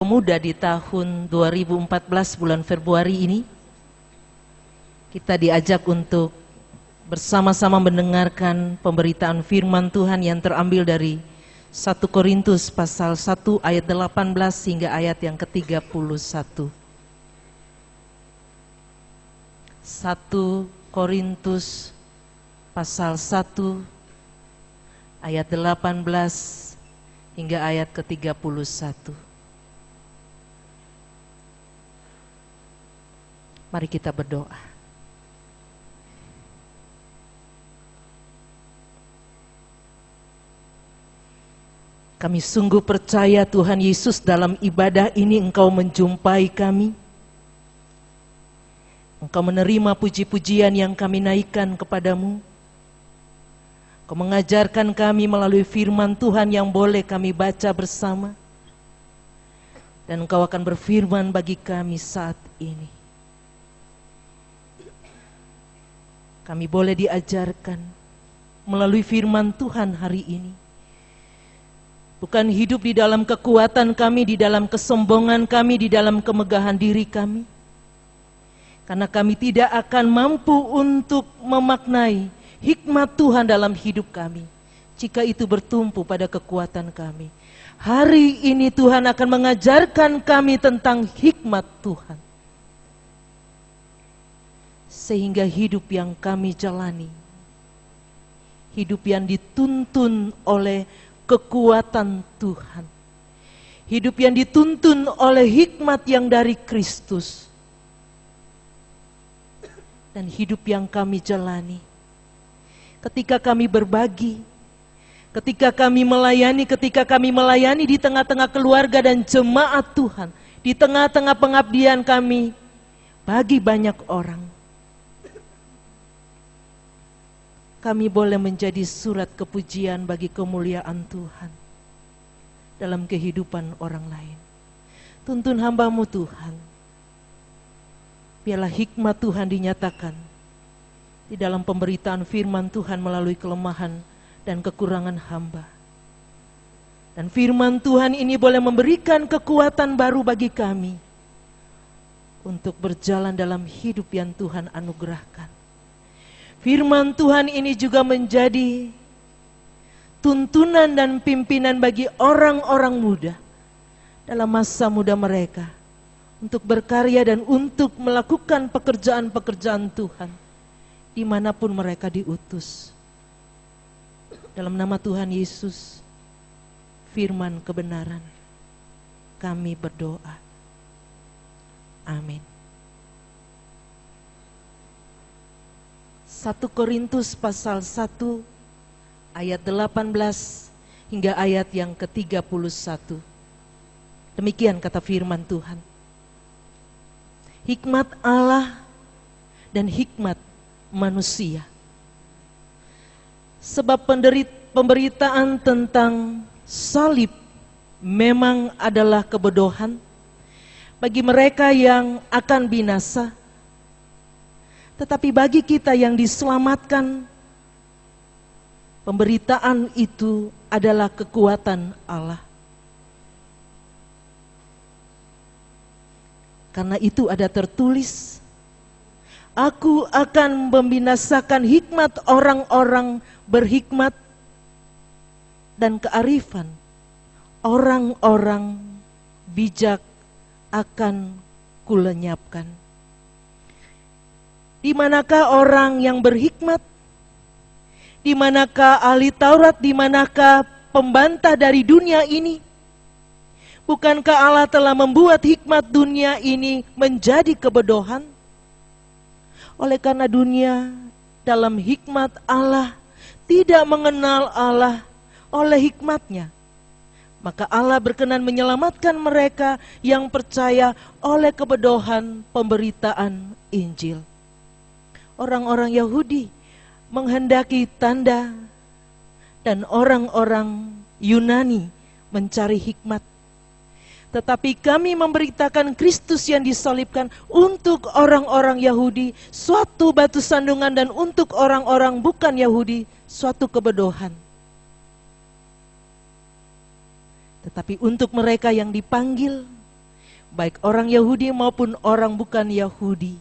Pemuda di tahun 2014 bulan Februari ini, kita diajak untuk bersama-sama mendengarkan pemberitaan firman Tuhan yang terambil dari 1 Korintus pasal 1 ayat 18 hingga ayat yang ke-31. 1 Korintus pasal 1 ayat 18 hingga ayat ke-31. Mari kita berdoa. Kami sungguh percaya Tuhan Yesus, dalam ibadah ini Engkau menjumpai kami. Engkau menerima puji-pujian yang kami naikkan kepadamu. Engkau mengajarkan kami melalui firman Tuhan yang boleh kami baca bersama. Dan Engkau akan berfirman bagi kami saat ini. Kami boleh diajarkan melalui firman Tuhan hari ini. Bukan hidup di dalam kekuatan kami, di dalam kesombongan kami, di dalam kemegahan diri kami. Karena kami tidak akan mampu untuk memaknai hikmat Tuhan dalam hidup kami jika itu bertumpu pada kekuatan kami. Hari ini Tuhan akan mengajarkan kami tentang hikmat Tuhan. Sehingga hidup yang kami jalani, hidup yang dituntun oleh kekuatan Tuhan, hidup yang dituntun oleh hikmat yang dari Kristus, dan hidup yang kami jalani ketika kami berbagi, ketika kami melayani di tengah-tengah keluarga dan jemaat Tuhan, di tengah-tengah pengabdian kami bagi banyak orang. Kami boleh menjadi surat kepujian bagi kemuliaan Tuhan dalam kehidupan orang lain. Tuntun hamba-Mu Tuhan, biarlah hikmat Tuhan dinyatakan di dalam pemberitaan firman Tuhan melalui kelemahan dan kekurangan hamba. Dan firman Tuhan ini boleh memberikan kekuatan baru bagi kami untuk berjalan dalam hidup yang Tuhan anugerahkan. Firman Tuhan ini juga menjadi tuntunan dan pimpinan bagi orang-orang muda dalam masa muda mereka untuk berkarya dan untuk melakukan pekerjaan-pekerjaan Tuhan dimanapun mereka diutus. Dalam nama Tuhan Yesus, firman kebenaran, kami berdoa. Amin. 1 Korintus pasal 1 ayat 18 hingga ayat yang ke-31. Demikian kata firman Tuhan. Hikmat Allah dan hikmat manusia. Sebab pemberitaan tentang salib memang adalah kebodohan bagi mereka yang akan binasa. Tetapi bagi kita yang diselamatkan, pemberitaan itu adalah kekuatan Allah. Karena itu ada tertulis, Aku akan membinasakan hikmat orang-orang berhikmat dan kearifan orang-orang bijak akan kulenyapkan. Di manakah orang yang berhikmat? Di manakah ahli Taurat? Di manakah pembantah dari dunia ini? Bukankah Allah telah membuat hikmat dunia ini menjadi kebodohan? Oleh karena dunia dalam hikmat Allah tidak mengenal Allah oleh hikmatnya, maka Allah berkenan menyelamatkan mereka yang percaya oleh kebodohan pemberitaan Injil. Orang-orang Yahudi menghendaki tanda dan orang-orang Yunani mencari hikmat. Tetapi kami memberitakan Kristus yang disalibkan untuk orang-orang Yahudi suatu batu sandungan dan untuk orang-orang bukan Yahudi suatu kebodohan. Tetapi untuk mereka yang dipanggil baik orang Yahudi maupun orang bukan Yahudi,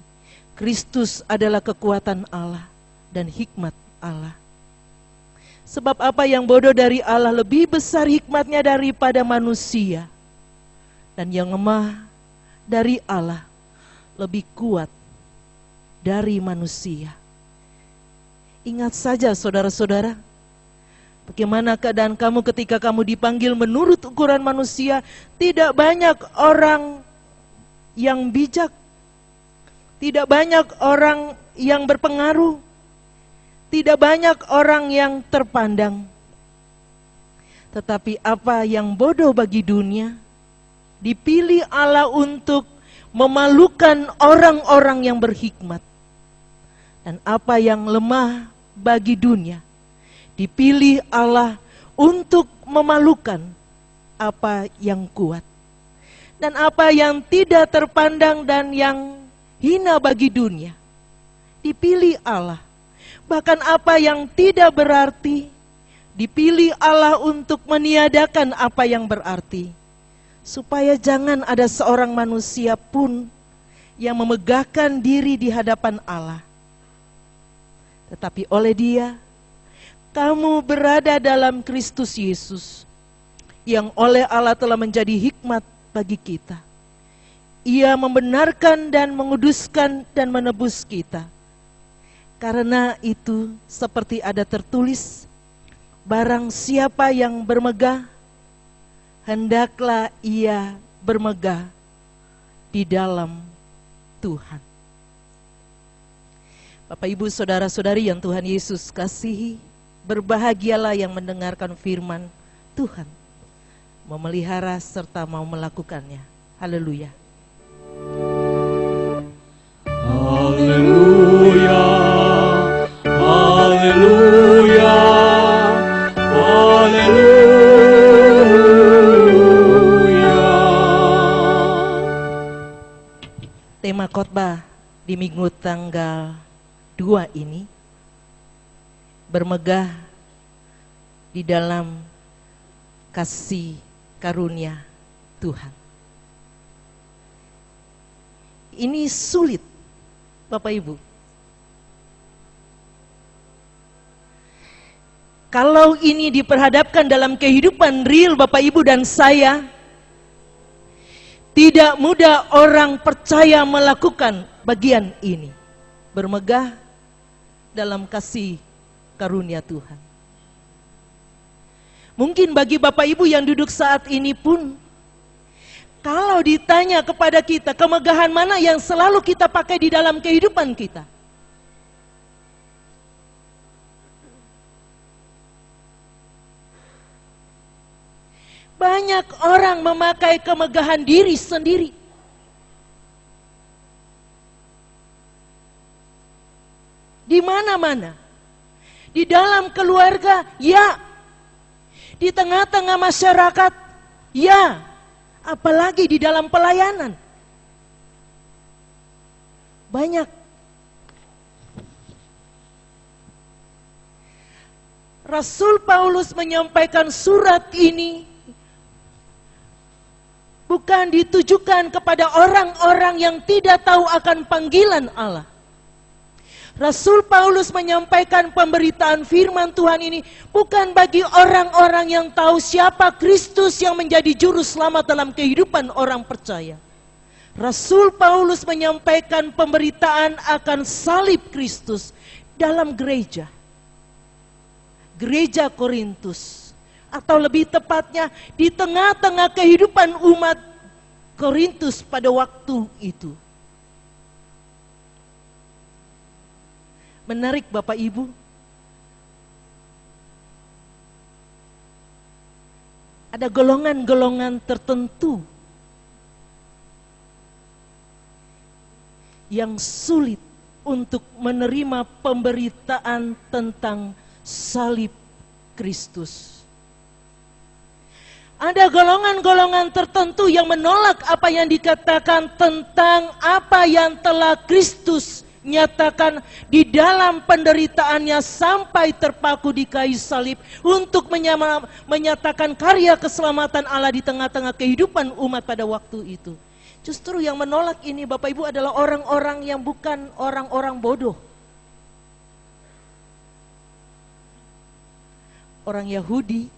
Kristus adalah kekuatan Allah dan hikmat Allah. Sebab apa yang bodoh dari Allah lebih besar hikmatnya daripada manusia, dan yang lemah dari Allah lebih kuat dari manusia. Ingat saja saudara-saudara, bagaimana keadaan kamu ketika kamu dipanggil menurut ukuran manusia. Tidak banyak orang yang bijak, tidak banyak orang yang berpengaruh, tidak banyak orang yang terpandang. Tetapi apa yang bodoh bagi dunia, dipilih Allah untuk memalukan orang-orang yang berhikmat. Dan apa yang lemah bagi dunia, dipilih Allah untuk memalukan apa yang kuat. Dan apa yang tidak terpandang dan yang hina bagi dunia, dipilih Allah. Bahkan apa yang tidak berarti, dipilih Allah untuk meniadakan apa yang berarti. Supaya jangan ada seorang manusia pun yang memegahkan diri di hadapan Allah. Tetapi oleh Dia, kamu berada dalam Kristus Yesus, yang oleh Allah telah menjadi hikmat bagi kita. Ia membenarkan dan menguduskan dan menebus kita. Karena itu, seperti ada tertulis, barang siapa yang bermegah, hendaklah ia bermegah di dalam Tuhan. Bapak, Ibu, saudara-saudari yang Tuhan Yesus kasihi, berbahagialah yang mendengarkan firman Tuhan, memelihara serta mau melakukannya. Haleluya. Haleluya, haleluya, haleluya. Tema khotbah di minggu tanggal 2 ini, bermegah di dalam kasih karunia Tuhan. Ini sulit, Bapak Ibu. Kalau ini diperhadapkan dalam kehidupan real Bapak Ibu dan saya, tidak mudah orang percaya melakukan bagian ini. Bermegah dalam kasih karunia Tuhan. Mungkin bagi Bapak Ibu yang duduk saat ini pun, kalau ditanya kepada kita, kemegahan mana yang selalu kita pakai di dalam kehidupan kita? Banyak orang memakai kemegahan diri sendiri. Di mana-mana. Di dalam keluarga, ya. Di tengah-tengah masyarakat, ya. Apalagi di dalam pelayanan. Banyak. Rasul Paulus menyampaikan surat ini bukan ditujukan kepada orang-orang yang tidak tahu akan panggilan Allah. Rasul Paulus menyampaikan pemberitaan firman Tuhan ini bukan bagi orang-orang yang tahu siapa Kristus yang menjadi juru selamat dalam kehidupan orang percaya. Rasul Paulus menyampaikan pemberitaan akan salib Kristus dalam gereja. Gereja Korintus, atau lebih tepatnya di tengah-tengah kehidupan umat Korintus pada waktu itu. Menarik Bapak Ibu, ada golongan-golongan tertentu yang sulit untuk menerima pemberitaan tentang salib Kristus. Ada golongan-golongan tertentu yang menolak apa yang dikatakan tentang apa yang telah Kristus nyatakan di dalam penderitaannya sampai terpaku di kayu salib untuk menyatakan karya keselamatan Allah di tengah-tengah kehidupan umat pada waktu itu. Justru yang menolak ini Bapak Ibu adalah orang-orang yang bukan orang-orang bodoh. Orang Yahudi.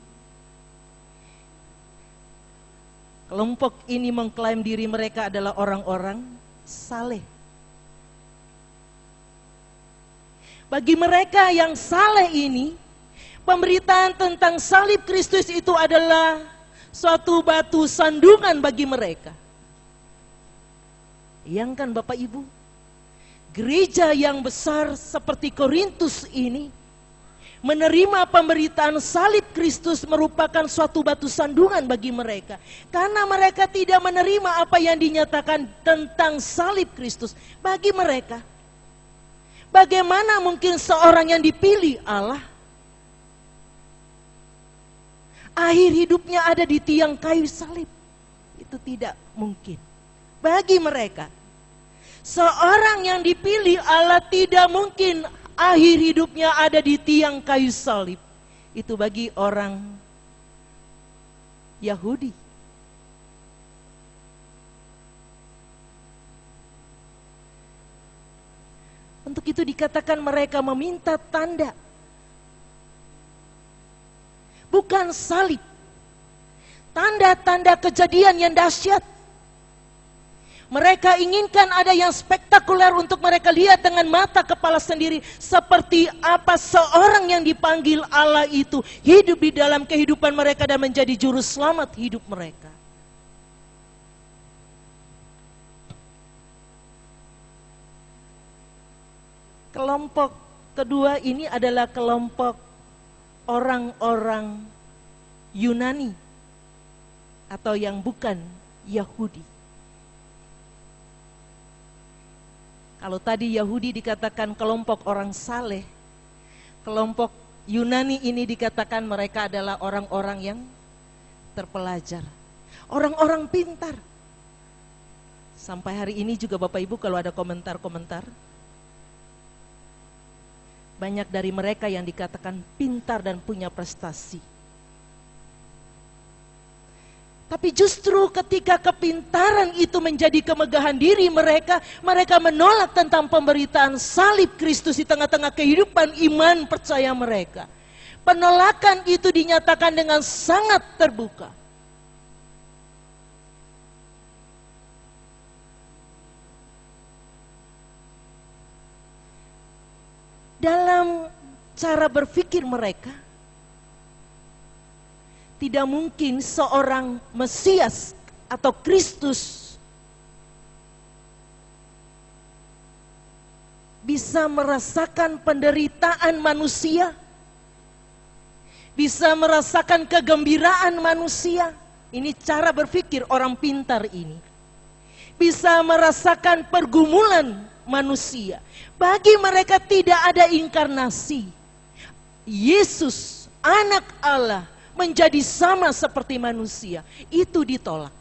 Kelompok ini mengklaim diri mereka adalah orang-orang saleh. Bagi mereka yang saleh ini, pemberitaan tentang salib Kristus itu adalah suatu batu sandungan bagi mereka. Bayangkan Bapak Ibu, gereja yang besar seperti Korintus ini menerima pemberitaan salib Kristus merupakan suatu batu sandungan bagi mereka. Karena mereka tidak menerima apa yang dinyatakan tentang salib Kristus. Bagi mereka, bagaimana mungkin seorang yang dipilih Allah akhir hidupnya ada di tiang kayu salib? Itu tidak mungkin. Bagi mereka, seorang yang dipilih Allah tidak mungkin akhir hidupnya ada di tiang kayu salib. Itu bagi orang Yahudi. Untuk itu dikatakan mereka meminta tanda. Bukan salib. Tanda-tanda kejadian yang dahsyat. Mereka inginkan ada yang spektakuler untuk mereka lihat dengan mata kepala sendiri. Seperti apa seorang yang dipanggil Allah itu hidup di dalam kehidupan mereka dan menjadi juru selamat hidup mereka. Kelompok kedua ini adalah kelompok orang-orang Yunani atau yang bukan Yahudi. Kalau tadi Yahudi dikatakan kelompok orang saleh, kelompok Yunani ini dikatakan mereka adalah orang-orang yang terpelajar, orang-orang pintar. Sampai hari ini juga Bapak Ibu kalau ada komentar-komentar, banyak dari mereka yang dikatakan pintar dan punya prestasi. Tapi justru ketika kepintaran itu menjadi kemegahan diri mereka, mereka menolak tentang pemberitaan salib Kristus di tengah-tengah kehidupan iman percaya mereka. Penolakan itu dinyatakan dengan sangat terbuka. Dalam cara berpikir mereka, tidak mungkin seorang Mesias atau Kristus bisa merasakan penderitaan manusia, bisa merasakan kegembiraan manusia. Ini cara berpikir orang pintar ini. Bisa merasakan pergumulan manusia. Bagi mereka tidak ada inkarnasi. Yesus, anak Allah, menjadi sama seperti manusia. Itu ditolak.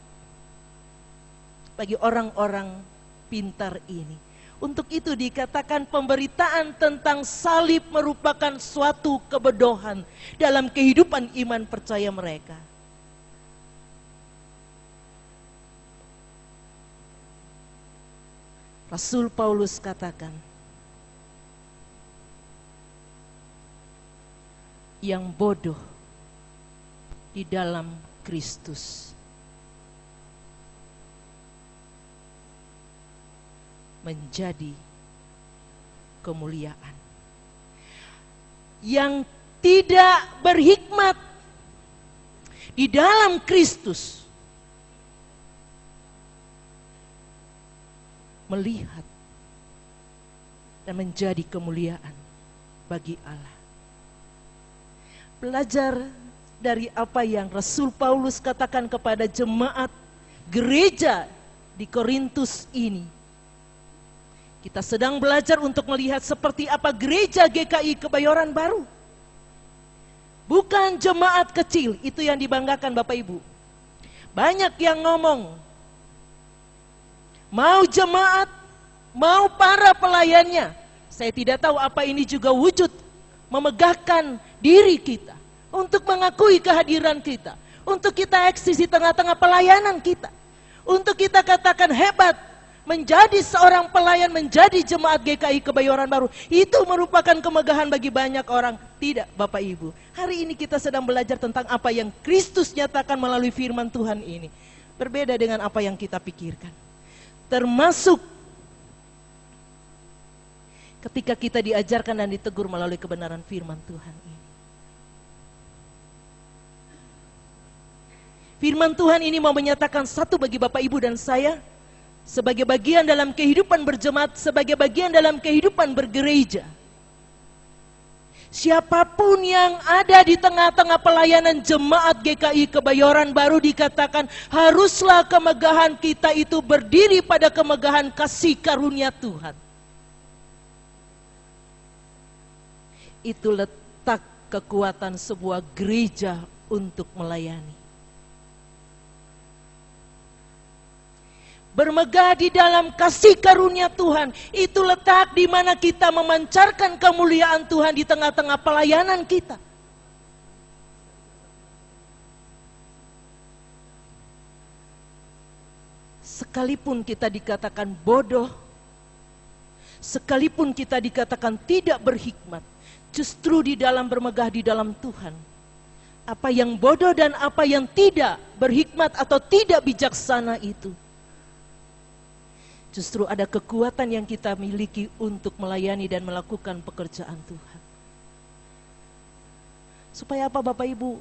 Bagi orang-orang pintar ini. Untuk itu dikatakan pemberitaan tentang salib merupakan suatu kebodohan dalam kehidupan iman percaya mereka. Rasul Paulus katakan, yang bodoh di dalam Kristus menjadi kemuliaan. Yang tidak berhikmat di dalam Kristus melihat dan menjadi kemuliaan bagi Allah. Belajar dari apa yang Rasul Paulus katakan kepada jemaat gereja di Korintus ini. Kita sedang belajar untuk melihat seperti apa gereja GKI Kebayoran Baru. Bukan jemaat kecil, itu yang dibanggakan Bapak Ibu. Banyak yang ngomong, mau jemaat, mau para pelayannya. Saya tidak tahu apa ini juga wujud memegahkan diri kita. Untuk mengakui kehadiran kita. Untuk kita eksis di tengah-tengah pelayanan kita. untuk kita katakan hebat, menjadi seorang pelayan, menjadi jemaat GKI Kebayoran Baru, itu merupakan kemegahan bagi banyak orang. Tidak, Bapak Ibu. Hari ini kita sedang belajar tentang apa yang Kristus nyatakan melalui firman Tuhan ini. Berbeda dengan apa yang kita pikirkan. Termasuk ketika kita diajarkan dan ditegur melalui kebenaran firman Tuhan ini. Firman Tuhan ini mau menyatakan satu bagi Bapak Ibu dan saya, sebagai bagian dalam kehidupan berjemaat, sebagai bagian dalam kehidupan bergereja. Siapapun yang ada di tengah-tengah pelayanan jemaat GKI Kebayoran Baru dikatakan haruslah kemegahan kita itu berdiri pada kemegahan kasih karunia Tuhan. Itu letak kekuatan sebuah gereja untuk melayani. Bermegah di dalam kasih karunia Tuhan, itu letak di mana kita memancarkan kemuliaan Tuhan di tengah-tengah pelayanan kita. Sekalipun kita dikatakan bodoh, sekalipun kita dikatakan tidak berhikmat, justru di dalam bermegah di dalam Tuhan, apa yang bodoh dan apa yang tidak berhikmat atau tidak bijaksana itu, justru ada kekuatan yang kita miliki untuk melayani dan melakukan pekerjaan Tuhan. Supaya apa Bapak Ibu?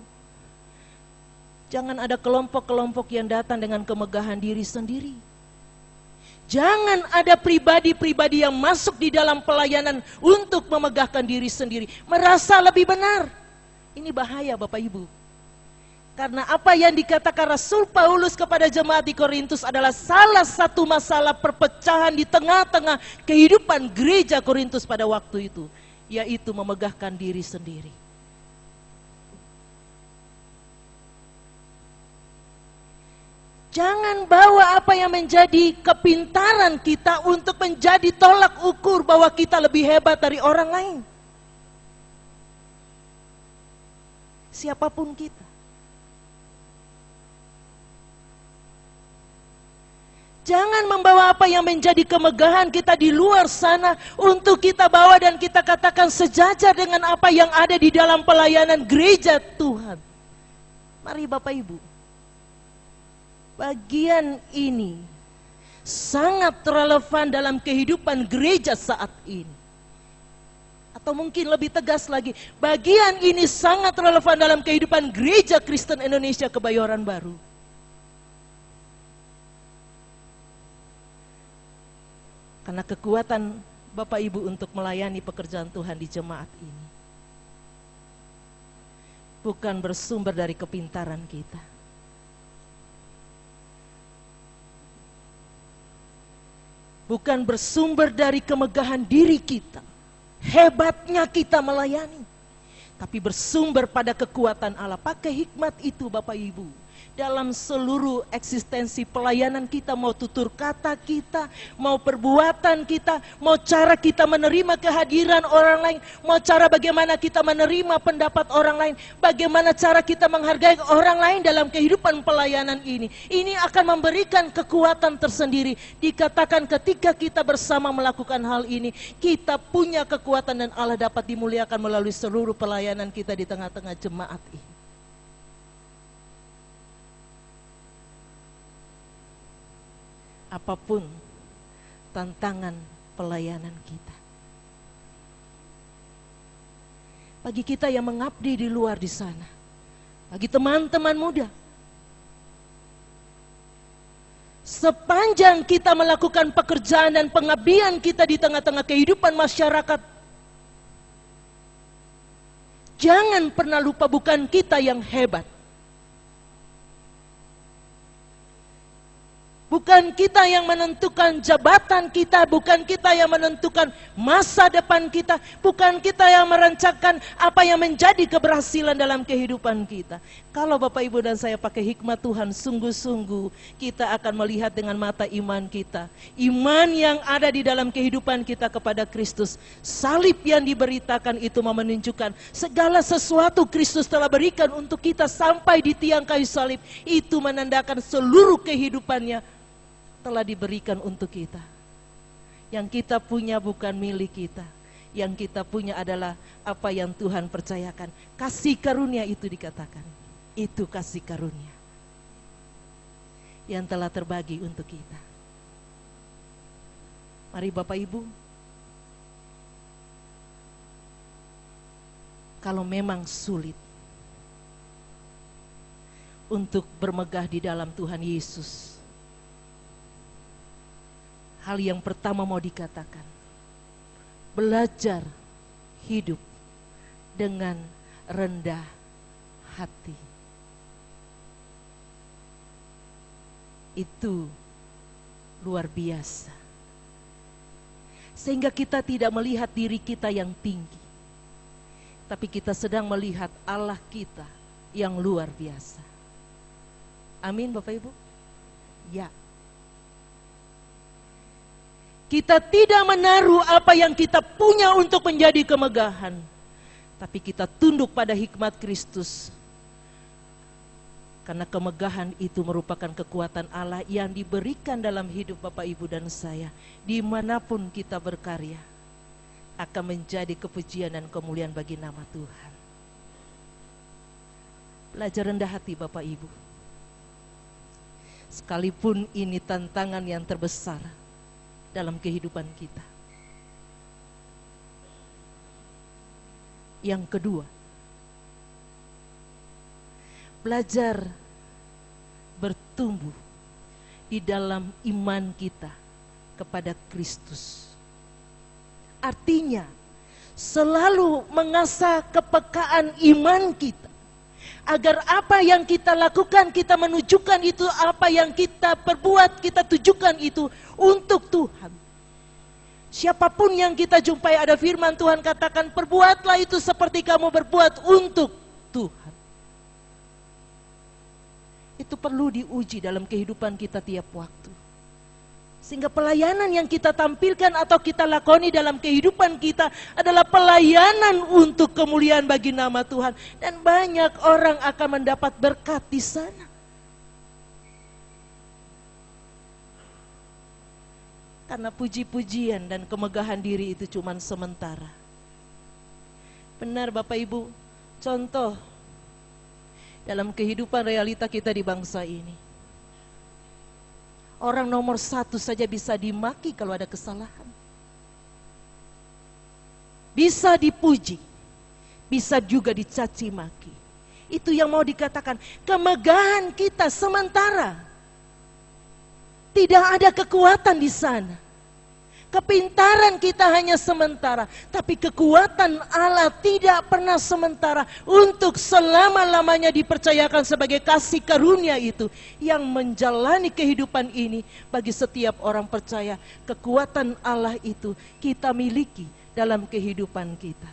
Jangan ada kelompok-kelompok yang datang dengan kemegahan diri sendiri. Jangan ada pribadi-pribadi yang masuk di dalam pelayanan untuk memegahkan diri sendiri, merasa lebih benar. Ini bahaya Bapak Ibu. Karena apa yang dikatakan Rasul Paulus kepada jemaat di Korintus adalah salah satu masalah perpecahan di tengah-tengah kehidupan gereja Korintus pada waktu itu, yaitu memegahkan diri sendiri. Jangan bawa apa yang menjadi kepintaran kita untuk menjadi tolak ukur bahwa kita lebih hebat dari orang lain. Siapapun kita. Jangan membawa apa yang menjadi kemegahan kita di luar sana untuk kita bawa dan kita katakan sejajar dengan apa yang ada di dalam pelayanan gereja Tuhan. Mari Bapak Ibu, bagian ini sangat relevan dalam kehidupan gereja saat ini. Atau mungkin lebih tegas lagi, bagian ini sangat relevan dalam kehidupan gereja Kristen Indonesia Kebayoran Baru. Karena kekuatan Bapak Ibu untuk melayani pekerjaan Tuhan di jemaat ini bukan bersumber dari kepintaran kita. Bukan bersumber dari kemegahan diri kita, hebatnya kita melayani. Tapi bersumber pada kekuatan Allah. Pakai hikmat itu Bapak Ibu. Dalam seluruh eksistensi pelayanan kita, mau tutur kata kita, mau perbuatan kita, mau cara kita menerima kehadiran orang lain, mau cara bagaimana kita menerima pendapat orang lain, bagaimana cara kita menghargai orang lain dalam kehidupan pelayanan ini. Ini akan memberikan kekuatan tersendiri. Dikatakan ketika kita bersama melakukan hal ini, kita punya kekuatan dan Allah dapat dimuliakan melalui seluruh pelayanan kita di tengah-tengah jemaat ini. Apapun tantangan pelayanan kita, bagi kita yang mengabdi di luar di sana, bagi teman-teman muda, sepanjang kita melakukan pekerjaan dan pengabdian kita di tengah-tengah kehidupan masyarakat, jangan pernah lupa bukan kita yang hebat. Bukan kita yang menentukan jabatan kita, bukan kita yang menentukan masa depan kita, bukan kita yang merancangkan apa yang menjadi keberhasilan dalam kehidupan kita. Kalau Bapak Ibu dan saya pakai hikmat Tuhan, sungguh-sungguh kita akan melihat dengan mata iman kita. Iman yang ada di dalam kehidupan kita kepada Kristus. Salib yang diberitakan itu menunjukkan segala sesuatu Kristus telah berikan untuk kita sampai di tiang kayu salib. Itu menandakan seluruh kehidupannya telah diberikan untuk kita. Yang kita punya bukan milik kita. Yang kita punya adalah apa yang Tuhan percayakan. Kasih karunia itu dikatakan. Itu kasih karunia yang telah terbagi untuk kita. Mari Bapak Ibu, kalau memang sulit untuk bermegah di dalam Tuhan Yesus, hal yang pertama mau dikatakan, belajar hidup dengan rendah hati. Itu luar biasa. Sehingga kita tidak melihat diri kita yang tinggi, tapi kita sedang melihat Allah kita yang luar biasa. Amin Bapak Ibu? Ya. Kita tidak menaruh apa yang kita punya untuk menjadi kemegahan, tapi kita tunduk pada hikmat Kristus. Karena kemegahan itu merupakan kekuatan Allah yang diberikan dalam hidup Bapak Ibu dan saya. Dimanapun kita berkarya, akan menjadi kepujian dan kemuliaan bagi nama Tuhan. Belajar rendah hati Bapak Ibu. Sekalipun ini tantangan yang terbesar dalam kehidupan kita. Yang kedua, belajar bertumbuh di dalam iman kita kepada Kristus. Artinya, selalu mengasah kepekaan iman kita, agar apa yang kita lakukan, kita menunjukkan itu, apa yang kita perbuat, kita tujukan itu untuk Tuhan. Siapapun yang kita jumpai, ada firman Tuhan katakan, perbuatlah itu seperti kamu berbuat untuk Tuhan. Itu perlu diuji dalam kehidupan kita tiap waktu. Sehingga pelayanan yang kita tampilkan atau kita lakoni dalam kehidupan kita adalah pelayanan untuk kemuliaan bagi nama Tuhan. Dan banyak orang akan mendapat berkat di sana. Karena puji-pujian dan kemegahan diri itu cuma sementara. Benar Bapak Ibu, contoh dalam kehidupan realita kita di bangsa ini. Orang nomor satu saja bisa dimaki kalau ada kesalahan. Bisa dipuji, bisa juga dicaci maki. Itu yang mau dikatakan, kemegahan kita sementara. Tidak ada kekuatan di sana. Kepintaran kita hanya sementara, tapi kekuatan Allah tidak pernah sementara. Untuk selama-lamanya dipercayakan sebagai kasih karunia itu yang menjalani kehidupan ini. Bagi setiap orang percaya, kekuatan Allah itu kita miliki dalam kehidupan kita.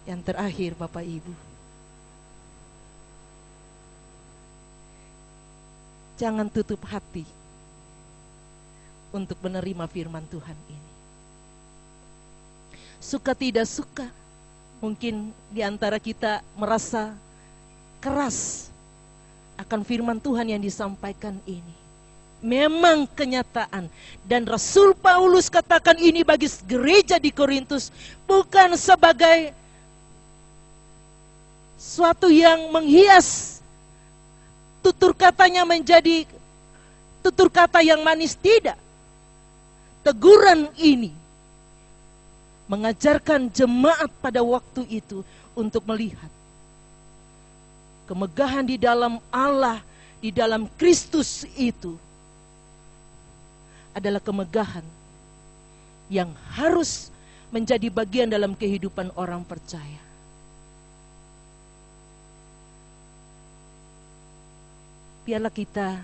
Yang terakhir Bapak Ibu, jangan tutup hati untuk menerima firman Tuhan ini. Suka tidak suka, mungkin di antara kita merasa keras akan firman Tuhan yang disampaikan ini. Memang kenyataan, dan Rasul Paulus katakan ini bagi gereja di Korintus bukan sebagai suatu yang menghias tutur katanya menjadi tutur kata yang manis, tidak. Teguran ini mengajarkan jemaat pada waktu itu untuk melihat kemegahan di dalam Allah, di dalam Kristus itu adalah kemegahan yang harus menjadi bagian dalam kehidupan orang percaya. biarlah kita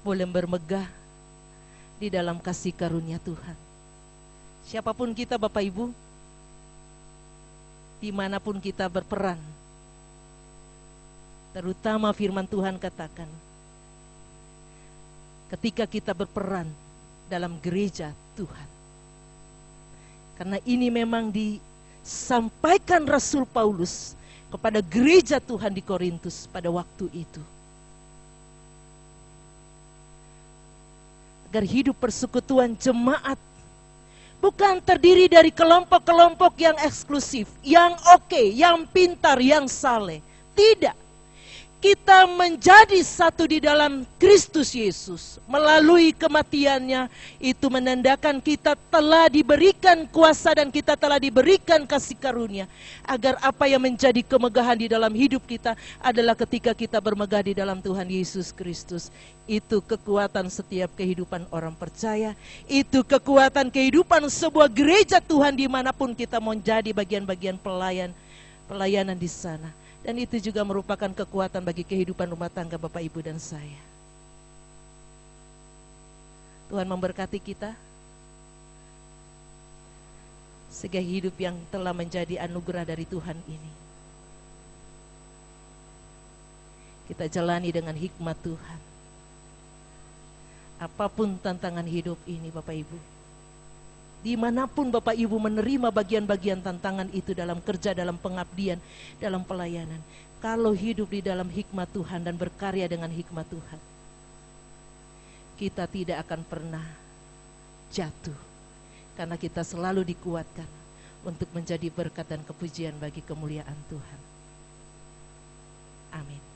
boleh bermegah di dalam kasih karunia Tuhan. Siapapun kita Bapak Ibu, dimanapun kita berperan, terutama firman Tuhan katakan, ketika kita berperan dalam gereja Tuhan. Karena ini memang disampaikan Rasul Paulus kepada gereja Tuhan di Korintus pada waktu itu. Agar hidup persekutuan jemaat bukan terdiri dari kelompok-kelompok yang eksklusif, yang oke, yang pintar, yang saleh. Tidak. Kita menjadi satu di dalam Kristus Yesus. Melalui kematiannya, itu menandakan kita telah diberikan kuasa dan kita telah diberikan kasih karunia. Agar apa yang menjadi kemegahan di dalam hidup kita adalah ketika kita bermegah di dalam Tuhan Yesus Kristus. Itu kekuatan setiap kehidupan orang percaya. Itu kekuatan kehidupan sebuah gereja Tuhan dimanapun kita mau jadi bagian-bagian pelayanan di sana. Dan itu juga merupakan kekuatan bagi kehidupan rumah tangga Bapak Ibu dan saya. Tuhan memberkati kita sehingga hidup yang telah menjadi anugerah dari Tuhan ini kita jalani dengan hikmat Tuhan. Apapun tantangan hidup ini Bapak Ibu, dimanapun Bapak Ibu menerima bagian-bagian tantangan itu dalam kerja, dalam pengabdian, dalam pelayanan. Kalau hidup di dalam hikmat Tuhan dan berkarya dengan hikmat Tuhan, kita tidak akan pernah jatuh. Karena kita selalu dikuatkan untuk menjadi berkat dan kepujian bagi kemuliaan Tuhan. Amin.